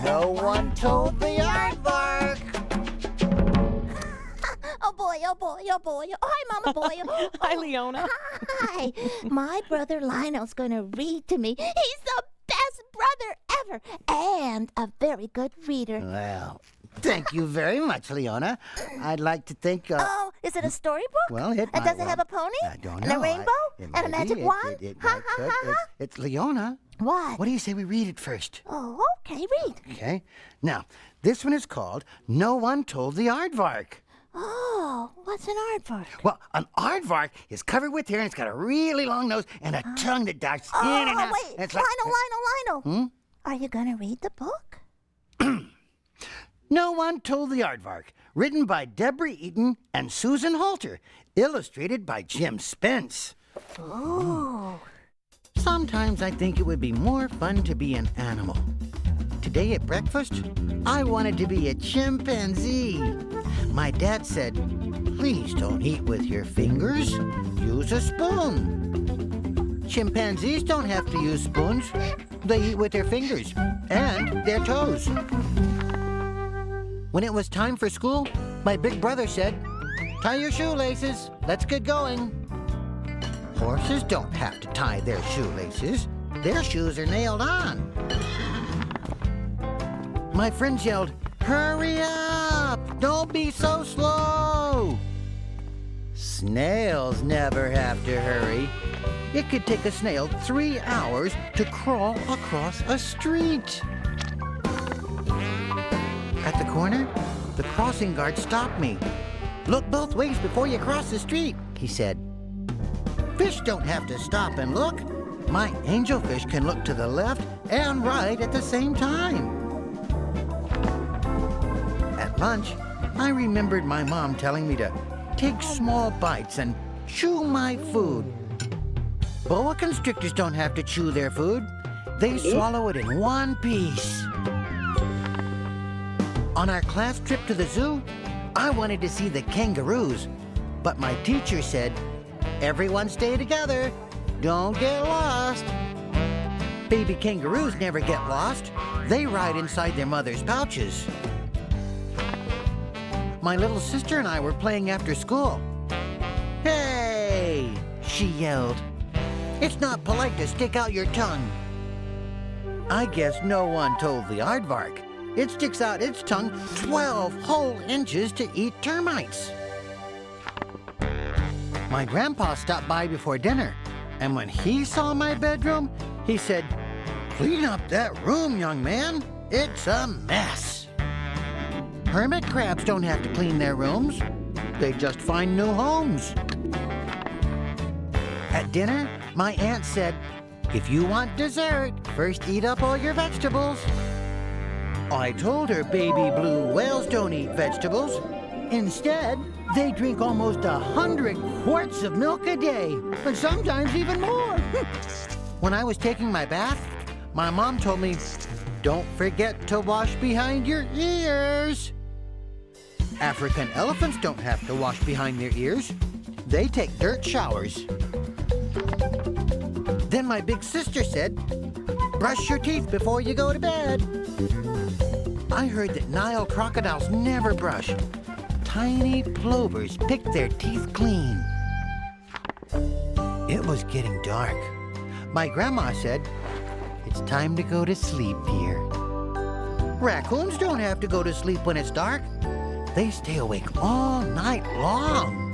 No one told the Aardvark. Oh boy, oh boy, oh boy. Oh, hi, Mama Boy. Oh, Hi, Leona. Hi. My brother Lionel's going to read to me. He's the best brother ever and a very good reader. Well, thank you very much, Leona. I'd like to think... Oh, is it a storybook? Well, it And does it have a pony? I don't know. And a rainbow? And a magic wand? It Ha, ha, could. ha, ha. It's Leona. What? What do you say we read it first? Oh, okay, read. Okay. Now, this one is called No One Told the Aardvark. Oh, what's an aardvark? Well, an aardvark is covered with hair and it's got a really long nose and a tongue that dives in and out. Wait, And it's Lionel. Are you going to read the book? No One Told the Aardvark, written by Deborah Eaton and Susan Halter, illustrated by Jim Spence. Oh. Sometimes I think it would be more fun to be an animal. Today at breakfast, I wanted to be a chimpanzee. My dad said, please don't eat with your fingers. Use a spoon. Chimpanzees don't have to use spoons. They eat with their fingers and their toes. When it was time for school, my big brother said, tie your shoelaces. Let's get going. Horses don't have to tie their shoelaces. Their shoes are nailed on. My friends yelled, hurry up! Don't be so slow! Snails never have to hurry. It could take a snail 3 hours to crawl across a street. At the corner, the crossing guard stopped me. Look both ways before you cross the street, he said. Fish don't have to stop and look. My angelfish can look to the left and right at the same time. At lunch, I remembered my mom telling me to take small bites and chew my food. Boa constrictors don't have to chew their food. They swallow it in one piece. On our class trip to the zoo, I wanted to see the kangaroos, but my teacher said, everyone stay together. Don't get lost. Baby kangaroos never get lost. They ride inside their mother's pouches. My little sister and I were playing after school. Hey, she yelled. It's not polite to stick out your tongue. I guess no one told the aardvark. It sticks out its tongue 12 whole inches to eat termites. My grandpa stopped by before dinner, and when he saw my bedroom, he said, clean up that room, young man. It's a mess. Hermit crabs don't have to clean their rooms. They just find new homes. At dinner, my aunt said, if you want dessert, first eat up all your vegetables. I told her baby blue whales don't eat vegetables. Instead, they drink almost 100 quarts of milk a day, and sometimes even more. When I was taking my bath, my mom told me, don't forget to wash behind your ears. African elephants don't have to wash behind their ears. They take dirt showers. Then my big sister said, brush your teeth before you go to bed. I heard that Nile crocodiles never brush. Tiny plovers pick their teeth clean. It was getting dark. My grandma said, it's time to go to sleep, dear. Raccoons don't have to go to sleep when it's dark. They stay awake all night long.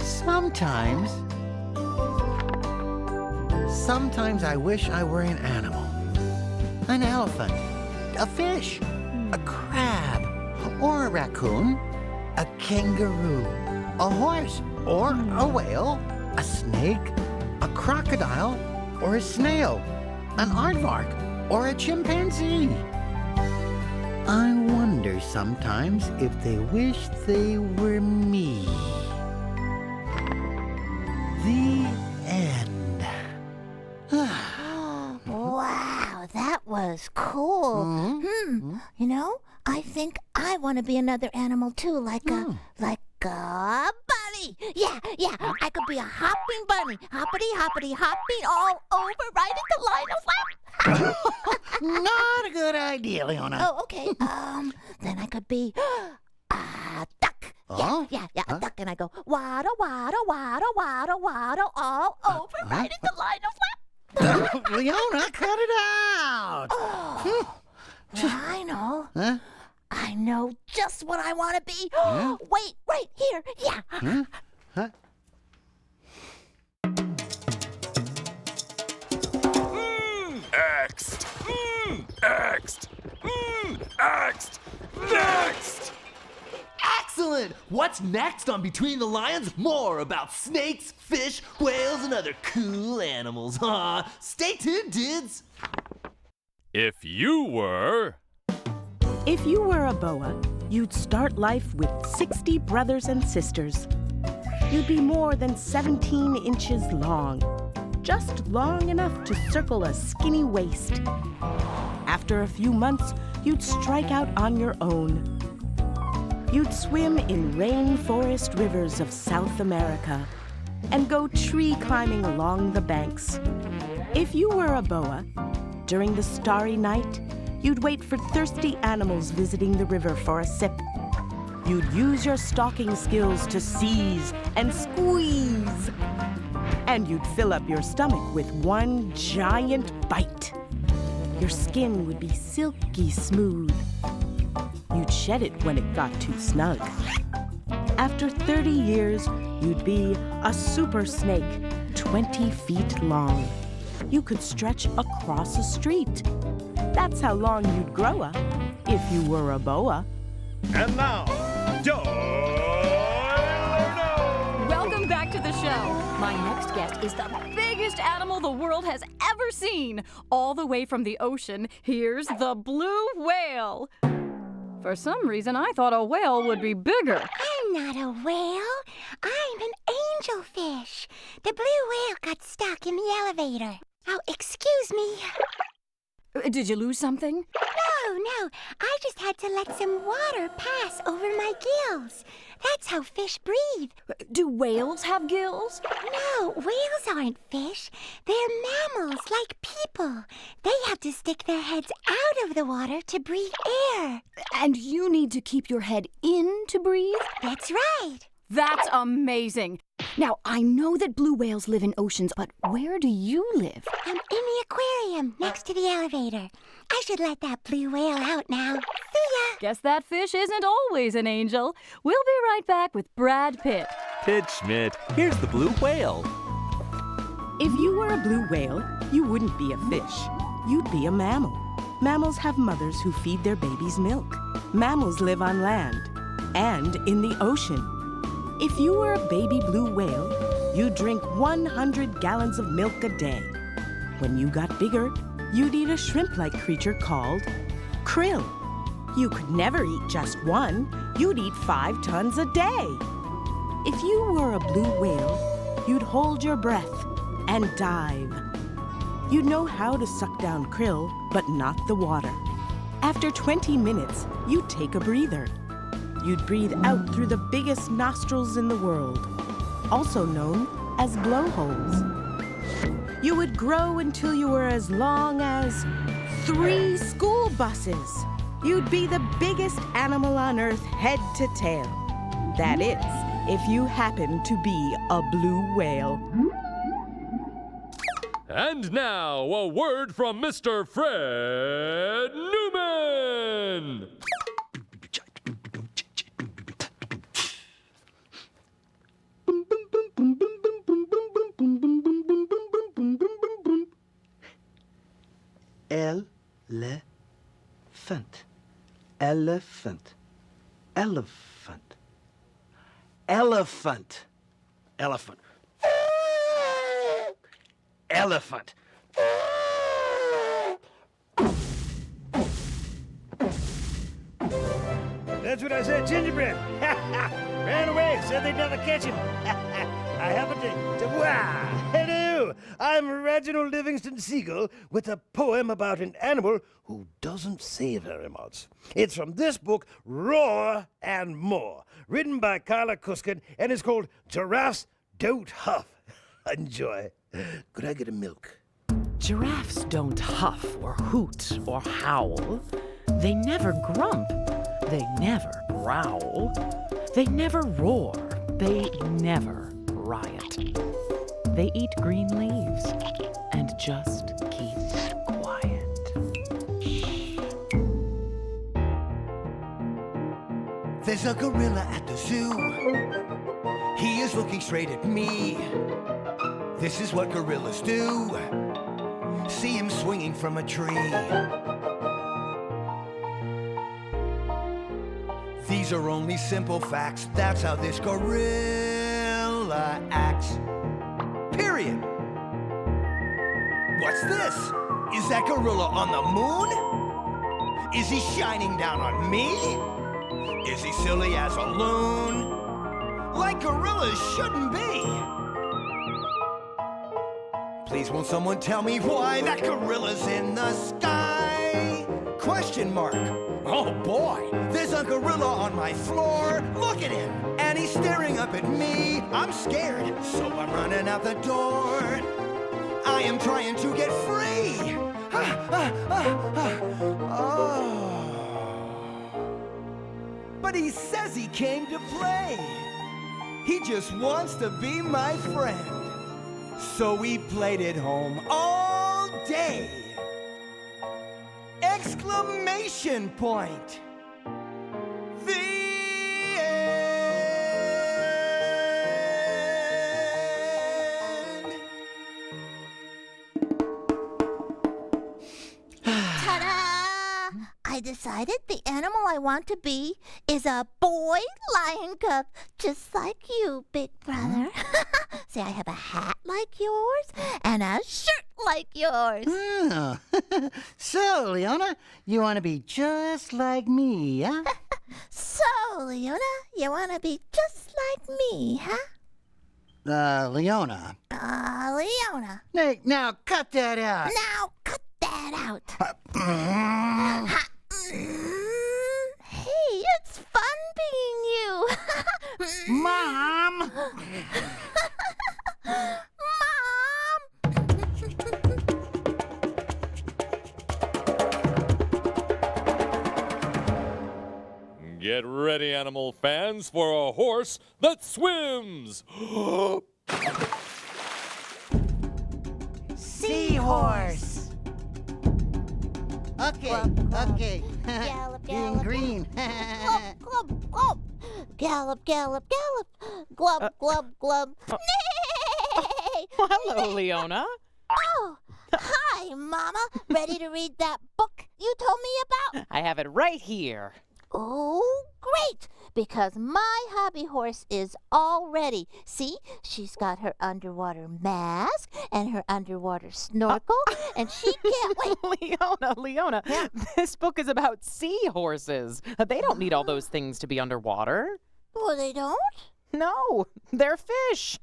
Sometimes I wish I were an animal. An elephant, a fish, a crab, or a raccoon, a kangaroo, a horse, or a whale, a snake, a crocodile, or a snail, an aardvark, or a chimpanzee. I wonder sometimes if they wish they were me. The end. Wow, that was cool. You know, I think I want to be another animal too, like a bunny. bunny. Yeah, I could be a hopping bunny. Hoppity, hoppity, hopping all over right into Lionel's lap. Not a good idea, Leona. Oh, okay. Then I could be a duck. Oh? Yeah, a duck. And I go waddle, waddle, waddle, waddle, waddle all over right into Lionel's lap. Leona, cut it out. Oh, Lionel. Huh? I know just what I want to be. Yeah? Wait, right here. Yeah. Huh? Huh? Axed! Axed! Axed! Next! Excellent! What's next on Between the Lions? More about snakes, fish, whales, and other cool animals. Stay tuned, dudes! If you were... If you were a boa, you'd start life with 60 brothers and sisters. You'd be more than 17 inches long, just long enough to circle a skinny waist. After a few months, you'd strike out on your own. You'd swim in rainforest rivers of South America and go tree climbing along the banks. If you were a boa, during the starry night, you'd wait for thirsty animals visiting the river for a sip. You'd use your stalking skills to seize and squeeze. And you'd fill up your stomach with one giant bite. Your skin would be silky smooth. You'd shed it when it got too snug. After 30 years, you'd be a super snake, 20 feet long. You could stretch across a street. That's how long you'd grow up if you were a boa. And now, Welcome back to the show. My next guest is the biggest animal the world has ever seen. All the way from the ocean, here's the blue whale. For some reason, I thought a whale would be bigger. I'm not a whale. I'm an angelfish. The blue whale got stuck in the elevator. Oh, excuse me. Did you lose something? No. I just had to let some water pass over my gills. That's how fish breathe. Do whales have gills? No, whales aren't fish. They're mammals like people. They have to stick their heads out of the water to breathe air. And you need to keep your head in to breathe? That's right. That's amazing. Now, I know that blue whales live in oceans, but where do you live? I'm in the aquarium next to the elevator. I should let that blue whale out now. See ya. Guess that fish isn't always an angel. We'll be right back with Brad Pitt. Pitt Schmidt, here's the blue whale. If you were a blue whale, you wouldn't be a fish. You'd be a mammal. Mammals have mothers who feed their babies milk. Mammals live on land and in the ocean. If you were a baby blue whale, you'd drink 100 gallons of milk a day. When you got bigger, you'd eat a shrimp-like creature called krill. You could never eat just one. You'd eat 5 tons a day. If you were a blue whale, you'd hold your breath and dive. You'd know how to suck down krill, but not the water. After 20 minutes, you'd take a breather. You'd breathe out through the biggest nostrils in the world, also known as blowholes. You would grow until you were as long as 3 school buses. You'd be the biggest animal on Earth head to tail. That is, if you happen to be a blue whale. And now, a word from Mr. Fred Newman! Elephant. Elephant. Elephant. Elephant. Elephant. Elephant. That's what I said, gingerbread. Ran away, said they'd never catch him. I happened to wow, hello. I'm Reginald Livingston Seagull with a poem about an animal who doesn't say very much. It's from this book, Roar and More, written by Carla Cuskin, and it's called Giraffes Don't Huff. Enjoy. Could I get a milk? Giraffes don't huff or hoot or howl. They never grump. They never growl. They never roar. They never riot. They eat green leaves and just keep quiet. There's a gorilla at the zoo. He is looking straight at me. This is what gorillas do. See him swinging from a tree. These are only simple facts. That's how this gorilla acts. Period. What's this? Is that gorilla on the moon? Is he shining down on me? Is he silly as a loon? Like gorillas shouldn't be. Please won't someone tell me why that gorilla's in the sky? Question mark. Oh boy, there's a gorilla on my floor. Look at him, and he's staring up at me. I'm scared, so I'm running out the door. I am trying to get free. Oh. But he says he came to play. He just wants to be my friend. So we played it home all day. Exclamation point. The end. Ta-da! I decided the animal I want to be is a boy lion cub, just like you, big brother. See, I have a hat like yours and a shirt like yours. Oh. So, Leona, you want to be just like me, huh? So, Leona, you want to be just like me, huh? Leona. Leona. Hey, now cut that out. Now cut that out. Hey, it's fun being you. Mom! Mom! Get ready, animal fans, for a horse that swims. Seahorse. Okay, okay. Gallop, Being gallop. green. Glub, glub, glub. Gallop, gallop, gallop. Glub, glub, glub. Nay! Hello, Leona. Oh, hi, Mama. Ready to read that book you told me about? I have it right here. Oh, great, because my hobby horse is all ready. See, she's got her underwater mask and her underwater snorkel, and she can't wait. Leona, this book is about seahorses. They don't need all those things to be underwater. Well, they don't? No, they're fish.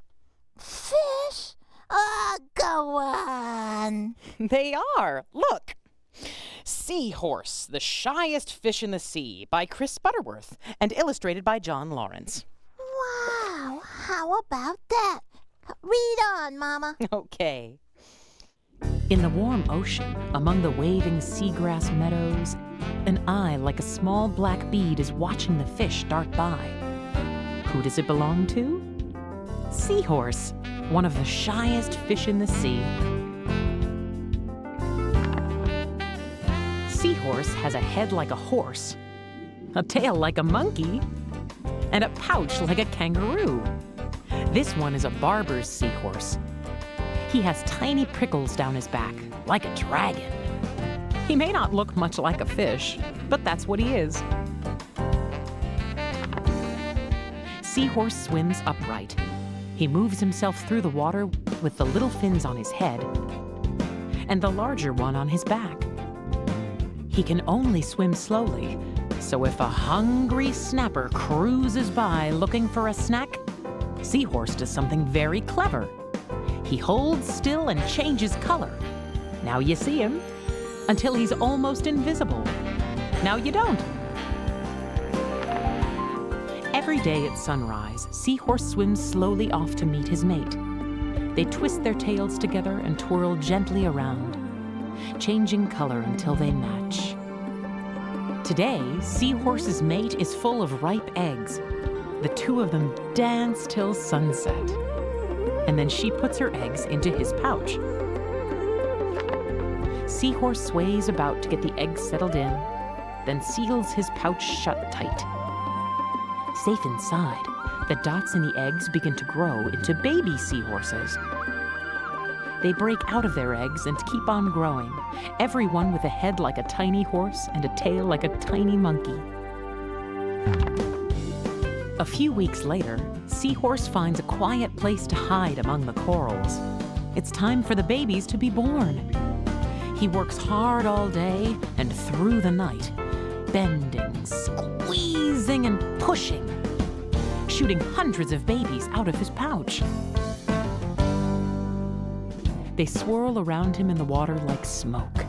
Fish? Go on. They are. Look. Seahorse, the Shyest Fish in the Sea by Chris Butterworth and illustrated by John Lawrence. Wow, how about that? Read on, Mama. Okay. In the warm ocean, among the waving seagrass meadows, an eye like a small black bead is watching the fish dart by. Who does it belong to? Seahorse, one of the shyest fish in the sea. Seahorse has a head like a horse, a tail like a monkey, and a pouch like a kangaroo. This one is a barber's seahorse. He has tiny prickles down his back, like a dragon. He may not look much like a fish, but that's what he is. Seahorse swims upright. He moves himself through the water with the little fins on his head and the larger one on his back. He can only swim slowly, so if a hungry snapper cruises by looking for a snack, Seahorse does something very clever. He holds still and changes color. Now you see him, until he's almost invisible. Now you don't. Every day at sunrise, Seahorse swims slowly off to meet his mate. They twist their tails together and twirl gently around, changing color until they match. Today, Seahorse's mate is full of ripe eggs. The two of them dance till sunset. And then she puts her eggs into his pouch. Seahorse sways about to get the eggs settled in, then seals his pouch shut tight. Safe inside, the dots in the eggs begin to grow into baby seahorses. They break out of their eggs and keep on growing, every one with a head like a tiny horse and a tail like a tiny monkey. A few weeks later, Seahorse finds a quiet place to hide among the corals. It's time for the babies to be born. He works hard all day and through the night, bending, squeezing, and pushing, shooting hundreds of babies out of his pouch. They swirl around him in the water like smoke.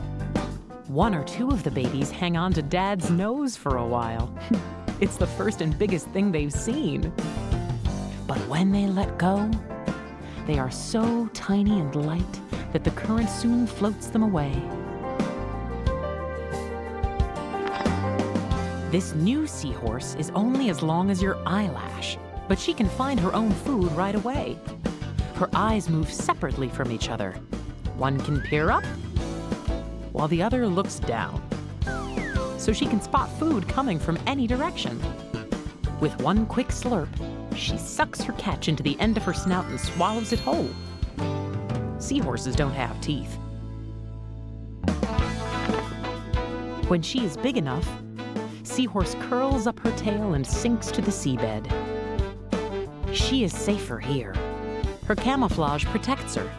One or two of the babies hang on to Dad's nose for a while. It's the first and biggest thing they've seen. But when they let go, they are so tiny and light that the current soon floats them away. This new seahorse is only as long as your eyelash, but she can find her own food right away. Her eyes move separately from each other. One can peer up, while the other looks down. So she can spot food coming from any direction. With one quick slurp, she sucks her catch into the end of her snout and swallows it whole. Seahorses don't have teeth. When she is big enough, Seahorse curls up her tail and sinks to the seabed. She is safer here. Her camouflage protects her,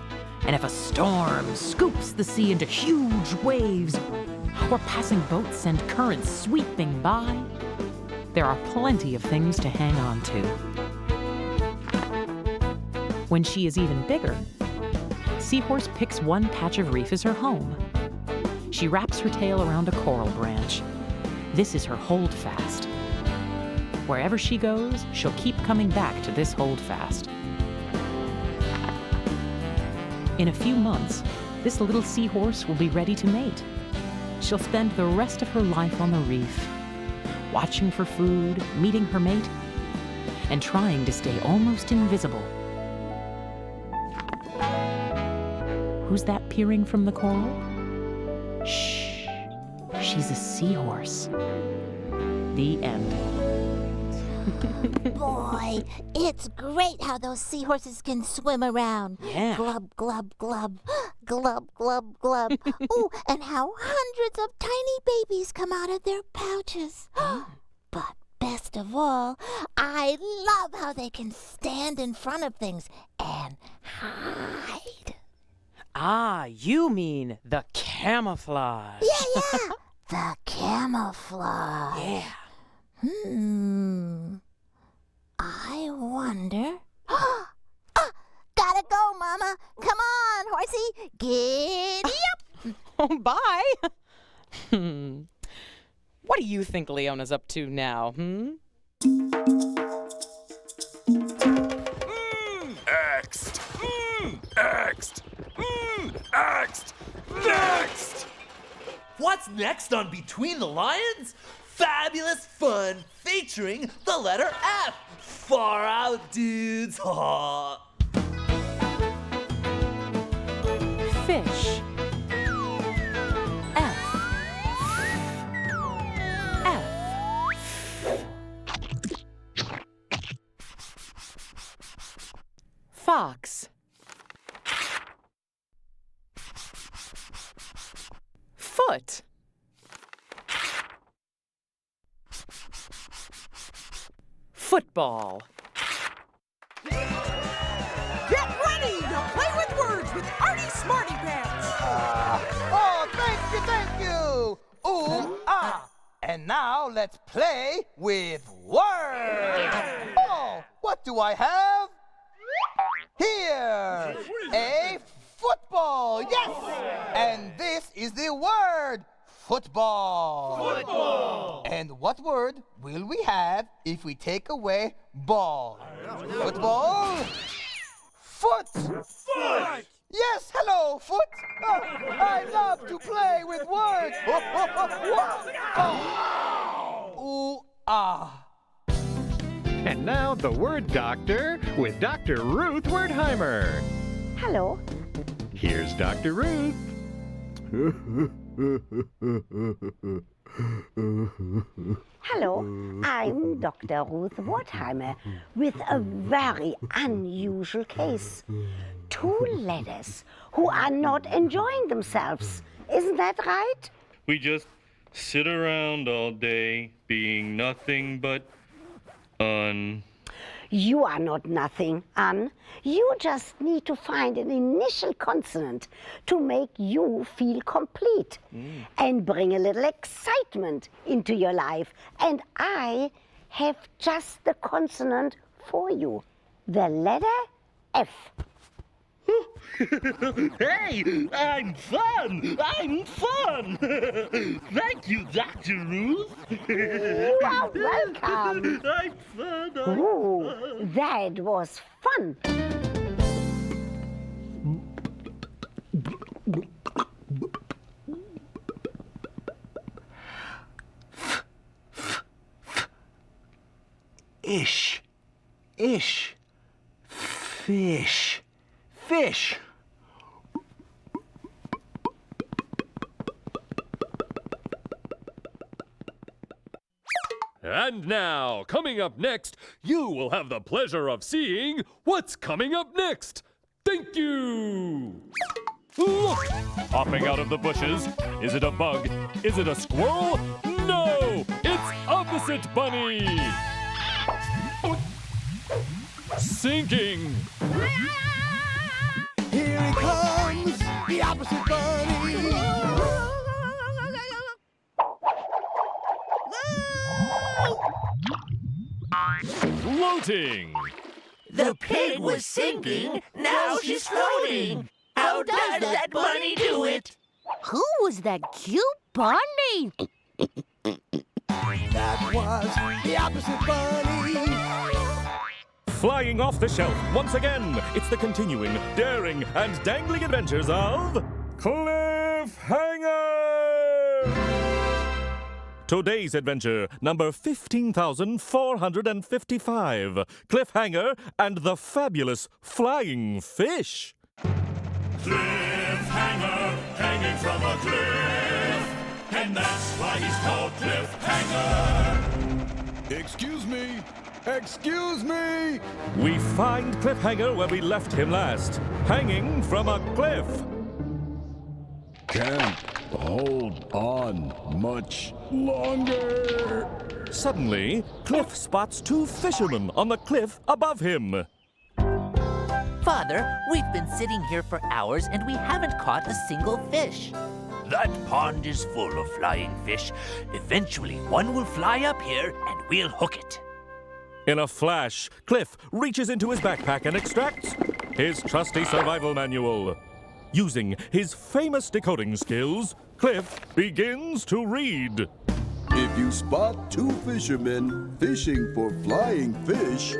and if a storm scoops the sea into huge waves, or passing boats send currents sweeping by, there are plenty of things to hang on to. When she is even bigger, Seahorse picks one patch of reef as her home. She wraps her tail around a coral branch. This is her holdfast. Wherever she goes, she'll keep coming back to this holdfast. In a few months, this little seahorse will be ready to mate. She'll spend the rest of her life on the reef, watching for food, meeting her mate, and trying to stay almost invisible. Who's that peering from the coral? Shh, she's a seahorse. The end. Boy, it's great how those seahorses can swim around. Yeah. Glub, glub, glub. Glub, glub, glub. Ooh, and how hundreds of tiny babies come out of their pouches. But best of all, I love how they can stand in front of things and hide. Ah, you mean the camouflage. Yeah. The camouflage. Yeah. I wonder. Gotta go, Mama. Come on, horsey. Giddy up. Oh, bye. What do you think Leona's up to now, Next! Next! Next! Next! What's next on Between the Lions? Fabulous fun featuring the letter F. Far out, dudes. Fish. F. Fox. Foot. Football. Get ready to play with words with Artie Smarty Pants. Oh, thank you. Ooh, ah. And now let's play with words. Oh, what do I have? Here. A football. Yes. And this is the word football. Football. And what word will we have if we take away ball? Football. Foot. Foot. Yes, hello, foot. Oh, I love to play with words. Ooh, ah. And now the Word Doctor with Dr. Ruth Wertheimer. Hello. Here's Dr. Ruth. Hello, I'm Dr. Ruth Wertheimer with a very unusual case. 2 ladders who are not enjoying themselves. Isn't that right? We just sit around all day being nothing but You are not nothing, Anne. You just need to find an initial consonant to make you feel complete and bring a little excitement into your life. And I have just the consonant for you, the letter F. Hey, I'm fun! I'm fun! Thank you, Dr. Ruth. You are welcome. I'm fun. Ooh, that was fun. Ish. Ish. Fish. Fish. And now, coming up next, you will have the pleasure of seeing what's coming up next. Thank you! Look! Popping out of the bushes. Is it a bug? Is it a squirrel? No! It's Opposite Bunny! Sinking! Here he comes, the Opposite Bunny. Floating! The pig was sinking, now she's floating. How does that bunny do it? Who was that cute bunny? That was the Opposite Bunny. Flying off the shelf once again, it's the continuing, daring, and dangling adventures of Cliffhanger! Today's adventure, number 15,455, Cliffhanger and the Fabulous Flying Fish. Cliffhanger, hanging from a cliff, and that's why he's called Cliffhanger. Excuse me! Excuse me! We find Cliffhanger where we left him last, hanging from a cliff. Can't hold on much longer. Suddenly, Cliff spots 2 fishermen on the cliff above him. Father, we've been sitting here for hours and we haven't caught a single fish. That pond is full of flying fish. Eventually, one will fly up here and we'll hook it. In a flash, Cliff reaches into his backpack and extracts his trusty survival manual. Using his famous decoding skills, Cliff begins to read. If you spot 2 fishermen fishing for flying fish,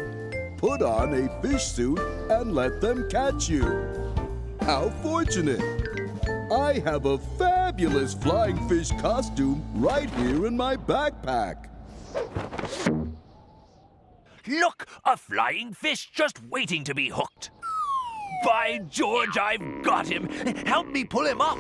put on a fish suit and let them catch you. How fortunate! I have a fabulous flying fish costume right here in my backpack. Look, a flying fish just waiting to be hooked. By George, I've got him. Help me pull him up.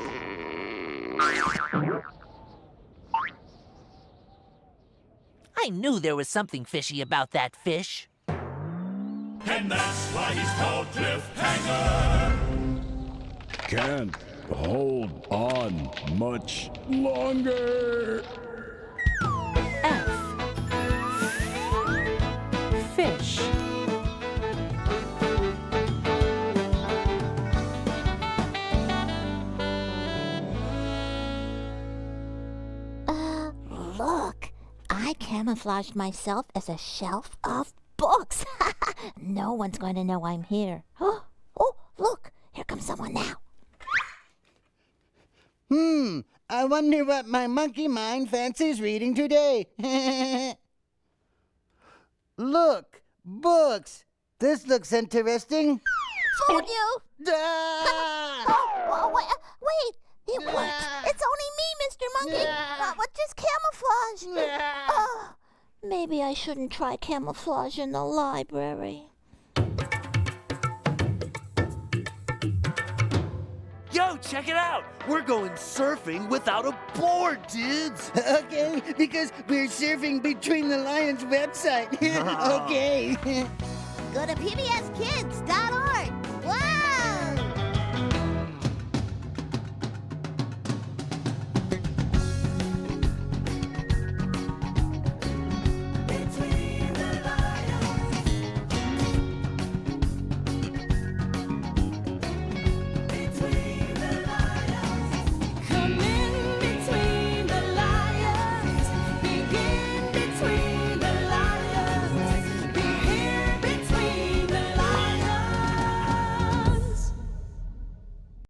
I knew there was something fishy about that fish. And that's why he's called Cliffhanger. Can't hold on much longer. F. Fish. Look, I camouflaged myself as a shelf of books. No one's going to know I'm here. from someone now. I wonder what my monkey mind fancies reading today. Look, books. This looks interesting. Fooled you? Oh, wait. It worked. It's only me, Mr. Monkey. Just camouflage. Oh, maybe I shouldn't try camouflage in the library. Yo, check it out! We're going surfing without a board, dudes! Okay, because we're surfing between the Lions website. Okay. Go to pbskids.org